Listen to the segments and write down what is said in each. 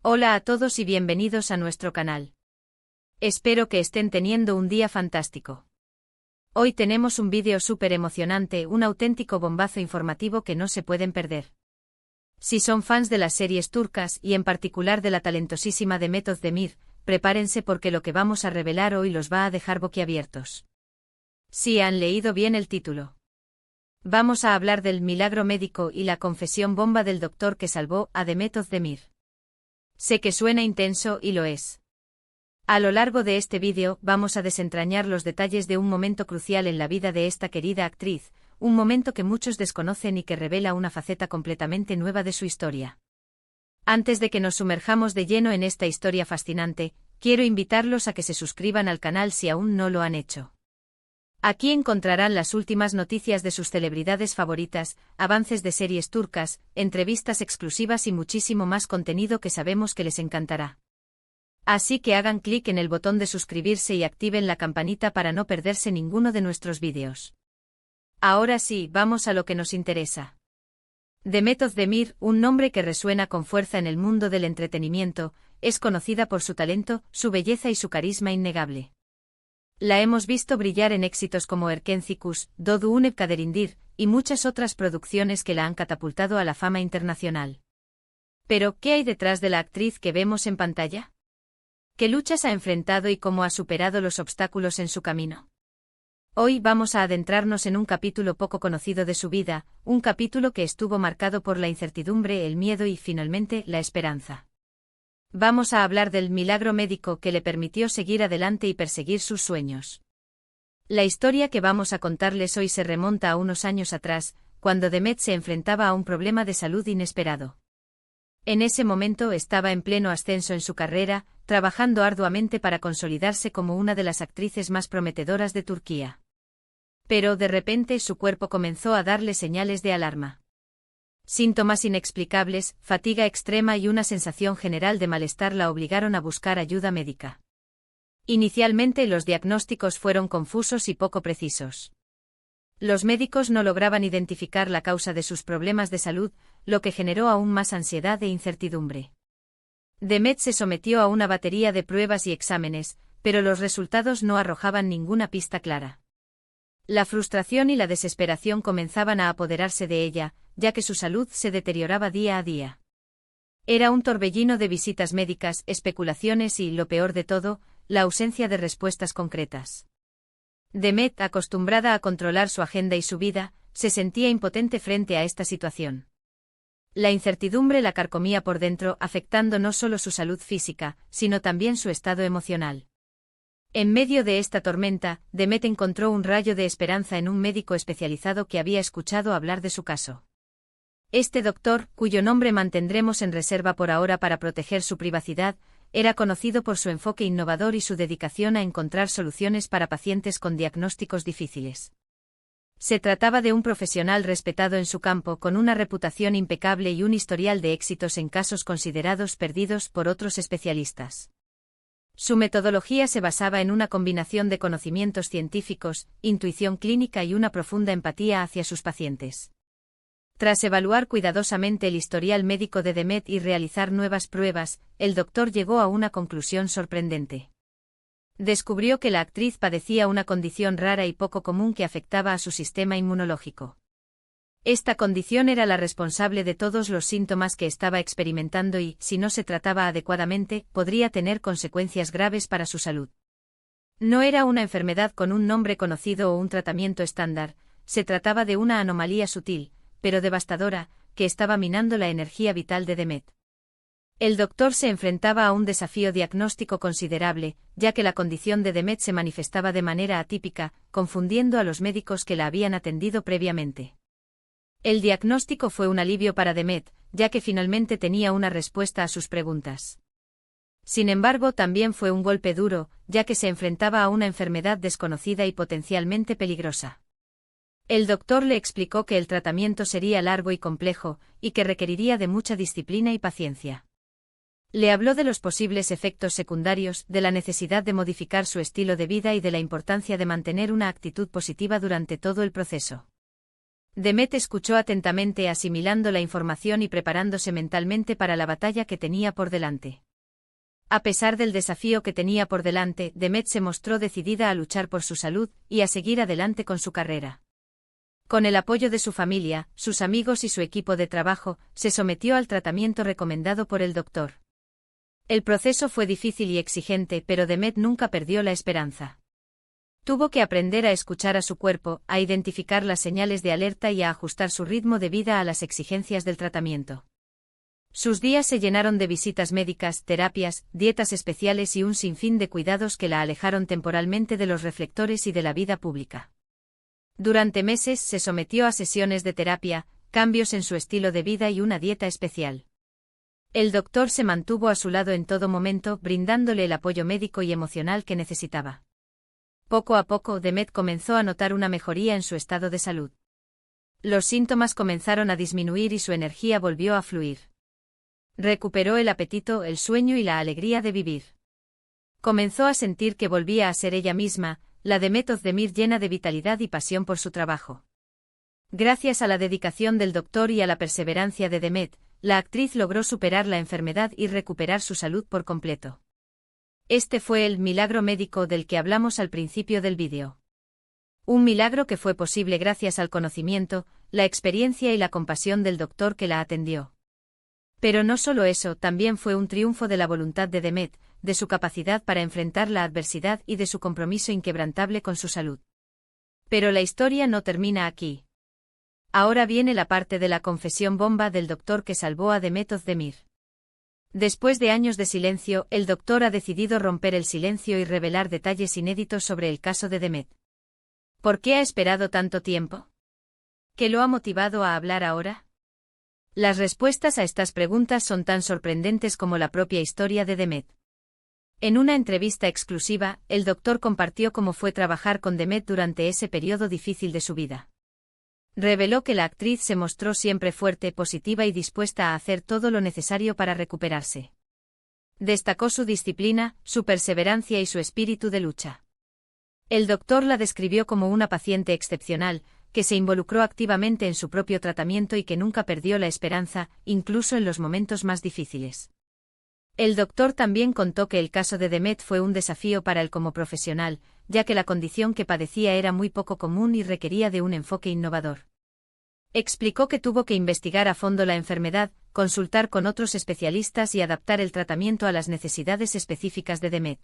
Hola a todos y bienvenidos a nuestro canal. Espero que estén teniendo un día fantástico. Hoy tenemos un vídeo súper emocionante, un auténtico bombazo informativo que no se pueden perder. Si son fans de las series turcas y en particular de la talentosísima Demet Özdemir, prepárense porque lo que vamos a revelar hoy los va a dejar boquiabiertos. Si han leído bien el título. Vamos a hablar del milagro médico y la confesión bomba del doctor que salvó a Demet Özdemir. Sé que suena intenso y lo es. A lo largo de este vídeo vamos a desentrañar los detalles de un momento crucial en la vida de esta querida actriz, un momento que muchos desconocen y que revela una faceta completamente nueva de su historia. Antes de que nos sumerjamos de lleno en esta historia fascinante, quiero invitarlos a que se suscriban al canal si aún no lo han hecho. Aquí encontrarán las últimas noticias de sus celebridades favoritas, avances de series turcas, entrevistas exclusivas y muchísimo más contenido que sabemos que les encantará. Así que hagan clic en el botón de suscribirse y activen la campanita para no perderse ninguno de nuestros vídeos. Ahora sí, vamos a lo que nos interesa. Demet Özdemir, un nombre que resuena con fuerza en el mundo del entretenimiento, es conocida por su talento, su belleza y su carisma innegable. La hemos visto brillar en éxitos como Erkencikus, Doğdu Unep Kaderindir, y muchas otras producciones que la han catapultado a la fama internacional. Pero, ¿qué hay detrás de la actriz que vemos en pantalla? ¿Qué luchas ha enfrentado y cómo ha superado los obstáculos en su camino? Hoy vamos a adentrarnos en un capítulo poco conocido de su vida, un capítulo que estuvo marcado por la incertidumbre, el miedo y, finalmente, la esperanza. Vamos a hablar del milagro médico que le permitió seguir adelante y perseguir sus sueños. La historia que vamos a contarles hoy se remonta a unos años atrás, cuando Demet se enfrentaba a un problema de salud inesperado. En ese momento estaba en pleno ascenso en su carrera, trabajando arduamente para consolidarse como una de las actrices más prometedoras de Turquía. Pero de repente su cuerpo comenzó a darle señales de alarma. Síntomas inexplicables, fatiga extrema y una sensación general de malestar la obligaron a buscar ayuda médica. Inicialmente los diagnósticos fueron confusos y poco precisos. Los médicos no lograban identificar la causa de sus problemas de salud, lo que generó aún más ansiedad e incertidumbre. Demet se sometió a una batería de pruebas y exámenes, pero los resultados no arrojaban ninguna pista clara. La frustración y la desesperación comenzaban a apoderarse de ella, ya que su salud se deterioraba día a día. Era un torbellino de visitas médicas, especulaciones y, lo peor de todo, la ausencia de respuestas concretas. Demet, acostumbrada a controlar su agenda y su vida, se sentía impotente frente a esta situación. La incertidumbre la carcomía por dentro, afectando no solo su salud física, sino también su estado emocional. En medio de esta tormenta, Demet encontró un rayo de esperanza en un médico especializado que había escuchado hablar de su caso. Este doctor, cuyo nombre mantendremos en reserva por ahora para proteger su privacidad, era conocido por su enfoque innovador y su dedicación a encontrar soluciones para pacientes con diagnósticos difíciles. Se trataba de un profesional respetado en su campo con una reputación impecable y un historial de éxitos en casos considerados perdidos por otros especialistas. Su metodología se basaba en una combinación de conocimientos científicos, intuición clínica y una profunda empatía hacia sus pacientes. Tras evaluar cuidadosamente el historial médico de Demet y realizar nuevas pruebas, el doctor llegó a una conclusión sorprendente. Descubrió que la actriz padecía una condición rara y poco común que afectaba a su sistema inmunológico. Esta condición era la responsable de todos los síntomas que estaba experimentando y, si no se trataba adecuadamente, podría tener consecuencias graves para su salud. No era una enfermedad con un nombre conocido o un tratamiento estándar, se trataba de una anomalía sutil, pero devastadora, que estaba minando la energía vital de Demet. El doctor se enfrentaba a un desafío diagnóstico considerable, ya que la condición de Demet se manifestaba de manera atípica, confundiendo a los médicos que la habían atendido previamente. El diagnóstico fue un alivio para Demet, ya que finalmente tenía una respuesta a sus preguntas. Sin embargo, también fue un golpe duro, ya que se enfrentaba a una enfermedad desconocida y potencialmente peligrosa. El doctor le explicó que el tratamiento sería largo y complejo, y que requeriría de mucha disciplina y paciencia. Le habló de los posibles efectos secundarios, de la necesidad de modificar su estilo de vida y de la importancia de mantener una actitud positiva durante todo el proceso. Demet escuchó atentamente, asimilando la información y preparándose mentalmente para la batalla que tenía por delante. A pesar del desafío que tenía por delante, Demet se mostró decidida a luchar por su salud y a seguir adelante con su carrera. Con el apoyo de su familia, sus amigos y su equipo de trabajo, se sometió al tratamiento recomendado por el doctor. El proceso fue difícil y exigente, pero Demet nunca perdió la esperanza. Tuvo que aprender a escuchar a su cuerpo, a identificar las señales de alerta y a ajustar su ritmo de vida a las exigencias del tratamiento. Sus días se llenaron de visitas médicas, terapias, dietas especiales y un sinfín de cuidados que la alejaron temporalmente de los reflectores y de la vida pública. Durante meses se sometió a sesiones de terapia, cambios en su estilo de vida y una dieta especial. El doctor se mantuvo a su lado en todo momento, brindándole el apoyo médico y emocional que necesitaba. Poco a poco, Demet comenzó a notar una mejoría en su estado de salud. Los síntomas comenzaron a disminuir y su energía volvió a fluir. Recuperó el apetito, el sueño y la alegría de vivir. Comenzó a sentir que volvía a ser ella misma, la Demet Özdemir llena de vitalidad y pasión por su trabajo. Gracias a la dedicación del doctor y a la perseverancia de Demet, la actriz logró superar la enfermedad y recuperar su salud por completo. Este fue el milagro médico del que hablamos al principio del vídeo. Un milagro que fue posible gracias al conocimiento, la experiencia y la compasión del doctor que la atendió. Pero no solo eso, también fue un triunfo de la voluntad de Demet, de su capacidad para enfrentar la adversidad y de su compromiso inquebrantable con su salud. Pero la historia no termina aquí. Ahora viene la parte de la confesión bomba del doctor que salvó a Demet Özdemir. Después de años de silencio, el doctor ha decidido romper el silencio y revelar detalles inéditos sobre el caso de Demet. ¿Por qué ha esperado tanto tiempo? ¿Qué lo ha motivado a hablar ahora? Las respuestas a estas preguntas son tan sorprendentes como la propia historia de Demet. En una entrevista exclusiva, el doctor compartió cómo fue trabajar con Demet durante ese periodo difícil de su vida. Reveló que la actriz se mostró siempre fuerte, positiva y dispuesta a hacer todo lo necesario para recuperarse. Destacó su disciplina, su perseverancia y su espíritu de lucha. El doctor la describió como una paciente excepcional, que se involucró activamente en su propio tratamiento y que nunca perdió la esperanza, incluso en los momentos más difíciles. El doctor también contó que el caso de Demet fue un desafío para él como profesional, ya que la condición que padecía era muy poco común y requería de un enfoque innovador. Explicó que tuvo que investigar a fondo la enfermedad, consultar con otros especialistas y adaptar el tratamiento a las necesidades específicas de Demet.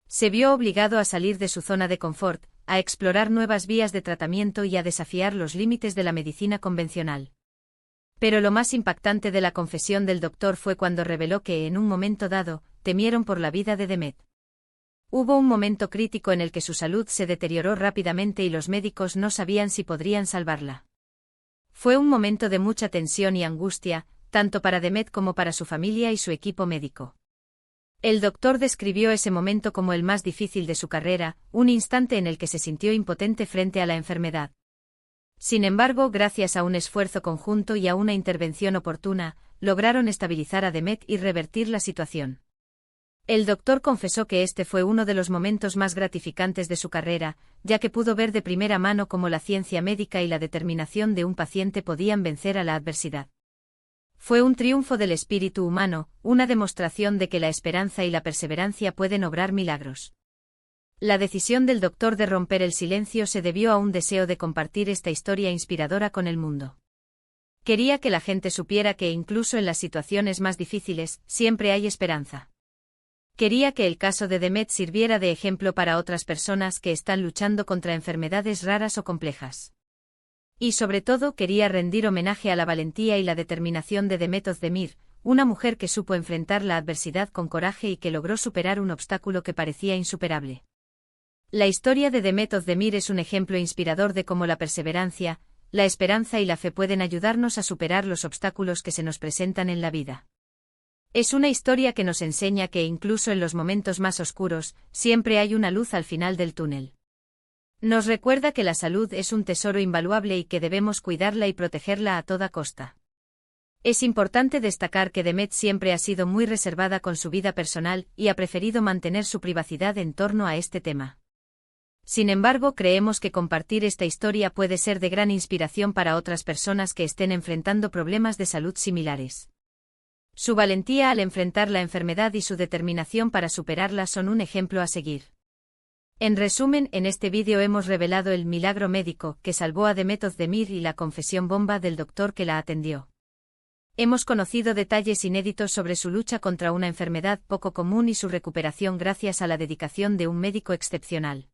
Se vio obligado a salir de su zona de confort, a explorar nuevas vías de tratamiento y a desafiar los límites de la medicina convencional. Pero lo más impactante de la confesión del doctor fue cuando reveló que, en un momento dado, temieron por la vida de Demet. Hubo un momento crítico en el que su salud se deterioró rápidamente y los médicos no sabían si podrían salvarla. Fue un momento de mucha tensión y angustia, tanto para Demet como para su familia y su equipo médico. El doctor describió ese momento como el más difícil de su carrera, un instante en el que se sintió impotente frente a la enfermedad. Sin embargo, gracias a un esfuerzo conjunto y a una intervención oportuna, lograron estabilizar a Demet y revertir la situación. El doctor confesó que este fue uno de los momentos más gratificantes de su carrera, ya que pudo ver de primera mano cómo la ciencia médica y la determinación de un paciente podían vencer a la adversidad. Fue un triunfo del espíritu humano, una demostración de que la esperanza y la perseverancia pueden obrar milagros. La decisión del doctor de romper el silencio se debió a un deseo de compartir esta historia inspiradora con el mundo. Quería que la gente supiera que incluso en las situaciones más difíciles, siempre hay esperanza. Quería que el caso de Demet sirviera de ejemplo para otras personas que están luchando contra enfermedades raras o complejas. Y sobre todo quería rendir homenaje a la valentía y la determinación de Demet Özdemir, una mujer que supo enfrentar la adversidad con coraje y que logró superar un obstáculo que parecía insuperable. La historia de Demet Özdemir es un ejemplo inspirador de cómo la perseverancia, la esperanza y la fe pueden ayudarnos a superar los obstáculos que se nos presentan en la vida. Es una historia que nos enseña que incluso en los momentos más oscuros, siempre hay una luz al final del túnel. Nos recuerda que la salud es un tesoro invaluable y que debemos cuidarla y protegerla a toda costa. Es importante destacar que Demet siempre ha sido muy reservada con su vida personal y ha preferido mantener su privacidad en torno a este tema. Sin embargo, creemos que compartir esta historia puede ser de gran inspiración para otras personas que estén enfrentando problemas de salud similares. Su valentía al enfrentar la enfermedad y su determinación para superarla son un ejemplo a seguir. En resumen, en este vídeo hemos revelado el milagro médico que salvó a Demet Özdemir y la confesión bomba del doctor que la atendió. Hemos conocido detalles inéditos sobre su lucha contra una enfermedad poco común y su recuperación gracias a la dedicación de un médico excepcional.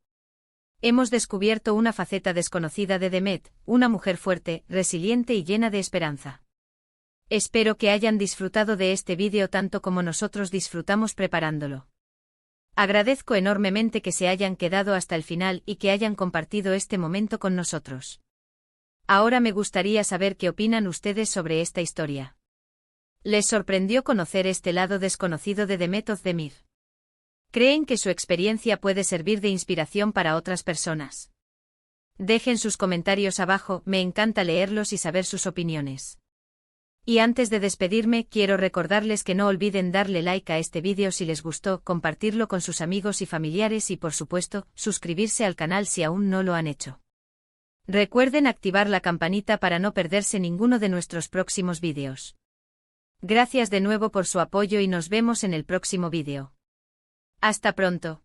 Hemos descubierto una faceta desconocida de Demet, una mujer fuerte, resiliente y llena de esperanza. Espero que hayan disfrutado de este vídeo tanto como nosotros disfrutamos preparándolo. Agradezco enormemente que se hayan quedado hasta el final y que hayan compartido este momento con nosotros. Ahora me gustaría saber qué opinan ustedes sobre esta historia. ¿Les sorprendió conocer este lado desconocido de Demet Özdemir? ¿Creen que su experiencia puede servir de inspiración para otras personas? Dejen sus comentarios abajo, me encanta leerlos y saber sus opiniones. Y antes de despedirme, quiero recordarles que no olviden darle like a este vídeo si les gustó, compartirlo con sus amigos y familiares y por supuesto, suscribirse al canal si aún no lo han hecho. Recuerden activar la campanita para no perderse ninguno de nuestros próximos vídeos. Gracias de nuevo por su apoyo y nos vemos en el próximo vídeo. Hasta pronto.